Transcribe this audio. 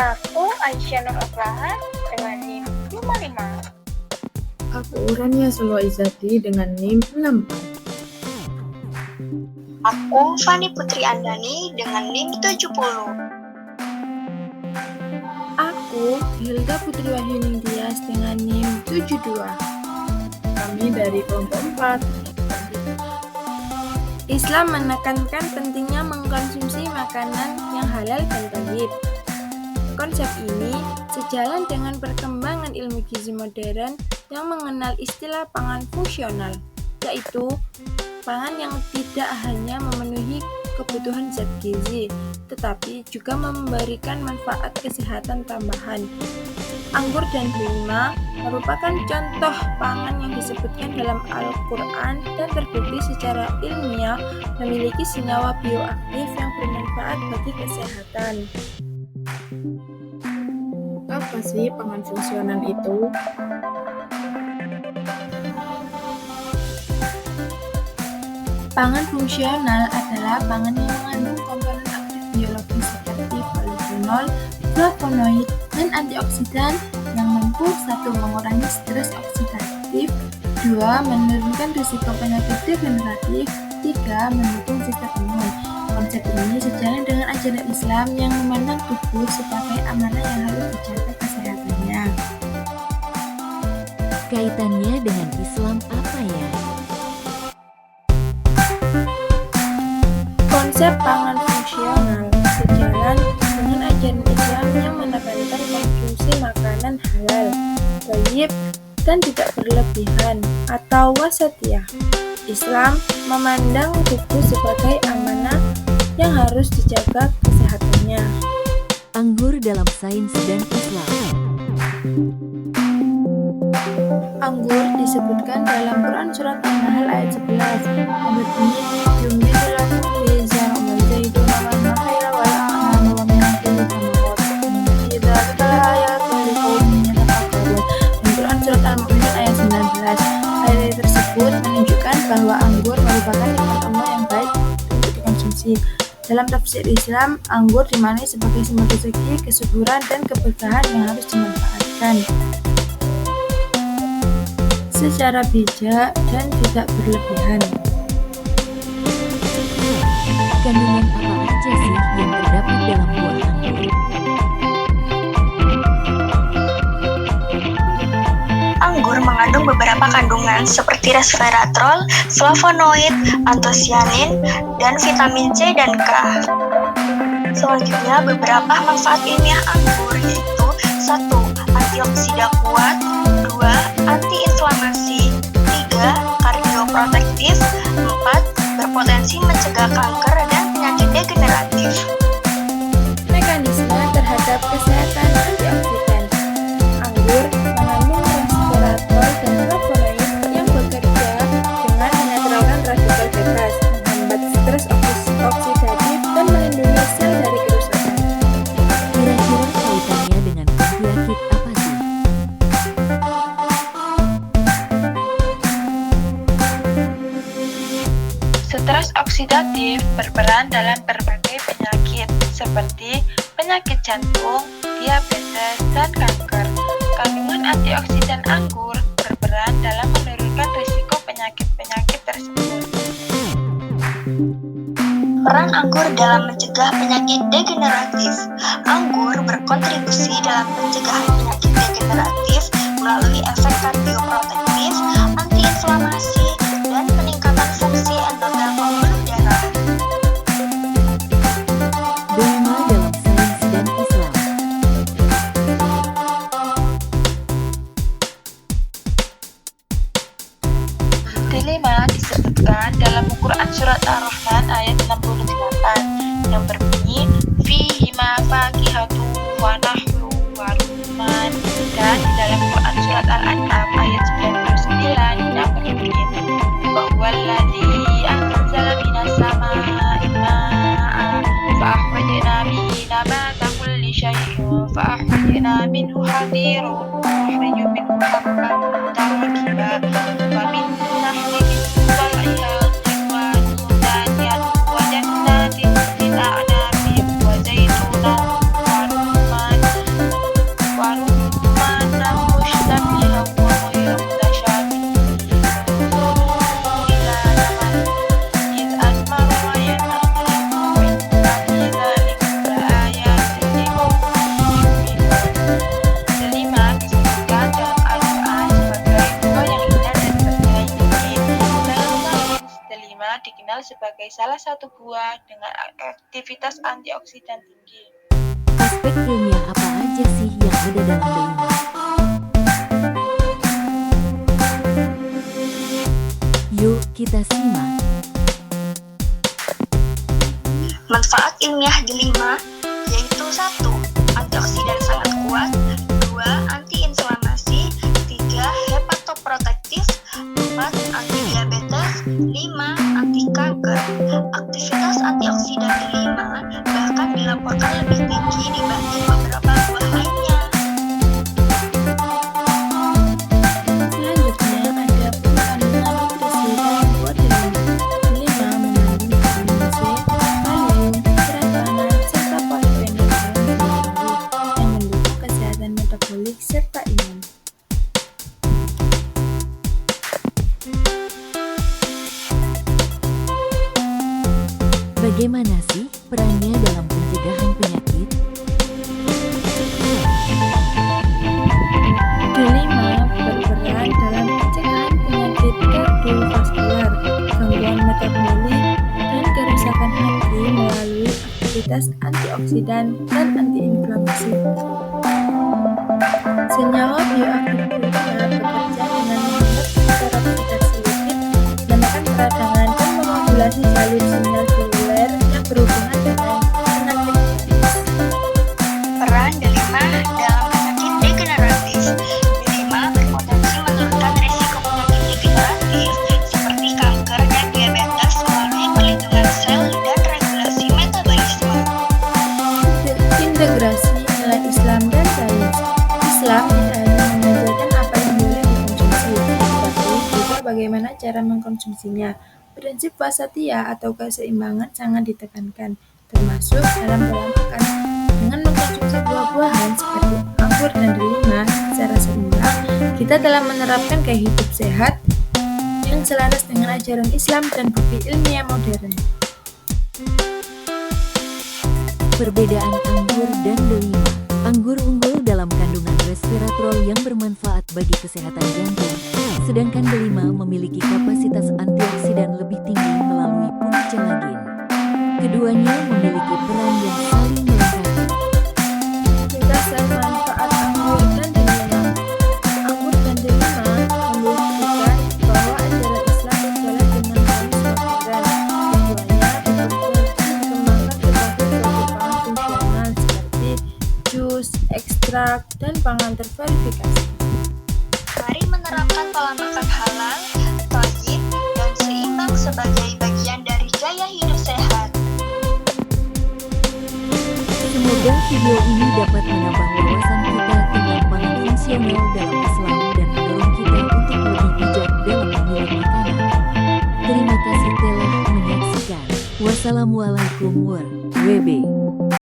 Aku Aisyah Nur Aflahan dengan NIM 55. Aku Rania Solo Izati dengan NIM 64. Aku Fani Putri Andani dengan NIM 70. Aku Hilda Putri Wahyuni Tias dengan NIM 72. Kami dari kelompok 4. Islam menekankan pentingnya mengkonsumsi makanan yang halal dan thayyib. Konsep ini sejalan dengan perkembangan ilmu gizi modern yang mengenal istilah pangan fungsional, yaitu pangan yang tidak hanya memenuhi kebutuhan zat gizi, tetapi juga memberikan manfaat kesehatan tambahan. Anggur dan delima merupakan contoh pangan yang disebutkan dalam Al-Quran dan terbukti secara ilmiah memiliki senyawa bioaktif yang bermanfaat bagi kesehatan. Apa sih pangan fungsional itu? Pangan fungsional adalah pangan yang mengandung komponen aktif biologis seperti polifenol, flavonoid, dan antioksidan yang mampu 1. Mengurangi stres oksidatif, 2. Menurunkan risiko penyakit degeneratif, 3. Mendukung sistem imun. Konsep ini sejalan dengan ajaran Islam yang memandang tubuh sebagai amanah yang harus dijaga kesehatannya. Kaitannya dengan Islam apa ya? Konsep pangan fungsional sejalan dengan ajaran Islam yang menekankan konsumsi makanan halal, thayyib, dan tidak berlebihan atau wasatiyah. Islam memandang tubuh sebagai amanah yang harus dijaga kesehatannya. Anggur dalam sains dan Islam. Anggur disebutkan dalam Quran surat An-Nahl ayat 11 yang berbunyi yumbitu lakum bizar'u wal zaituna wal nakhila wal a'naba wa min kulli thamarati fi dzalika laayatin liqaumin yatafakkarun. Dan Quran surat Al-Mu'minun ayat 19. Ayat tersebut menunjukkan bahwa anggur merupakan nikmat Allah yang baik untuk dikonsumsi. Dalam tafsir Islam, anggur dimaknai sebagai sumber rezeki, kesuburan, dan keberkahan yang harus dimanfaatkan secara bijak dan tidak berlebihan. Kandungan apa aja sih yang terdapat dalam buah anggur? Anggur mengandung beberapa kandungan seperti resveratrol, flavonoid, antosianin, dan vitamin C dan K. Selanjutnya, beberapa manfaat ilmiah anggur yaitu 1. Antioksida kuat, 2. Antiinflamasi, 3. Kardioprotektif, 4. Berpotensi mencegah kanker dan penyakit degeneratif. Mekanisme terhadap kesehatan antioksidan. Anggur mengandung resveratrol dan flavonoid yang bekerja dengan menetralkan radikal bebas, menghambat stres oksidatif, dan melindungi sel dari kerusakan. Kira-kira kaitannya dengan penyakit apa sih? Stres oksidatif berperan dalam berbagai penyakit seperti penyakit jantung, diabetes, dan kanker. Kandungan antioksidan anggur berperan dalam menurunkan risiko penyakit-penyakit tersebut. Peran anggur dalam mencegah penyakit degeneratif. Anggur berkontribusi dalam pencegahan penyakit degeneratif melalui efek kardioprotektif, antiinflamasi, dan peningkatan fungsi endotelium pembuluh darah. Delima dalam sains dan Islam. Delima disebutkan dalam Al-Quran surat Ar-Rahman ayat 68 yang berbunyi fihima fakihatu wa nahlu wa rumman, dan di dalam Quran surat Al-An'am ayat 99 yang berbunyi wahwaladzi anzala minas samaa'i maa'a fa akhrajna bihi nabata kulli syai'in fa akhrajna minhu hadiran wa akhraju minhu habban mutarakiba wa min nahli tal'iha qinwanun daniyatun wa jannatin min a'nabin wa zaitunan wa rumman sebagai salah satu buah dengan aktivitas antioksidan tinggi. Aspek ilmiah apa aja sih yang ada dalam delima? Yuk kita simak. Manfaat ilmiah delima yaitu 1. Antioksidan sangat kuat, 2. Anti-inflamasi, 3. Hepatoprotektif, 4. Anti-diabetes, 5. Anti-kanker. Aktivitas antioksidan delima bahkan dilaporkan lebih tinggi dibanding beberapa buah lainnya. Selanjutnya ada kandungan nutrisi dalam buah delima. Delima mengandung vitamin C, kalium, serat panas, serta polifenol yang mendukung kesehatan metabolik serta imun. Bagaimana sih perannya dalam pencegahan penyakit? Delima berperan dalam pencegahan penyakit kardiovaskular, gangguan metabolik, dan kerusakan hati melalui aktivitas antioksidan dan antiinflamasi. Senyawa bioaktif delima bekerja dengan membentuk saraf oksidatif lipid, menekan peradangan dan memodulasi jalur sinyal seluler yang berhubungan dengan penyakit kronis. Peran delima dalam penyakit degeneratif. Delima berpotensi menurunkan risiko penyakit degeneratif seperti kanker dan diabetes melalui perlindungan sel dan regulasi metabolisme. Integrasi nilai Islam dan sains. Islam tidak hanya mengajarkan apa yang boleh dikonsumsi, tetapi juga bagaimana cara mengkonsumsinya. Prinsip wasatiyah atau keseimbangan sangat ditekankan, termasuk dalam pola makan. Dengan mengkonsumsi buah-buahan seperti anggur dan delima secara seimbang, kita telah menerapkan gaya hidup sehat yang selaras dengan ajaran Islam dan bukti ilmiah modern. Perbedaan anggur dan delima. Anggur unggul dalam kandungan resveratrol yang bermanfaat bagi kesehatan jantung, sedangkan delima memiliki kapasitas antioksidan lebih tinggi melalui punicalagin. Keduanya memiliki peran yang saling melengkapi. Ringkasan manfaat anggur dan delima. Anggur dan delima membuktikan bahwa ajaran Islam berjalan dengan manis modern. Keduanya berpotensi dikembangkan sebagai produk pangan fungsional seperti jus, ekstrak, dan pangan terverifikasi. Mari menerapkan pola makan halal, thayyib, dan seimbang sebagai bagian dari gaya hidup sehat. Semoga video ini dapat menambah wawasan kita tentang pangan fungsional dalam Islam dan mendorong kita untuk lebih bijak dalam memilih makanan. Terima kasih telah menyaksikan. Wassalamualaikum warahmatullahi wabarakatuh.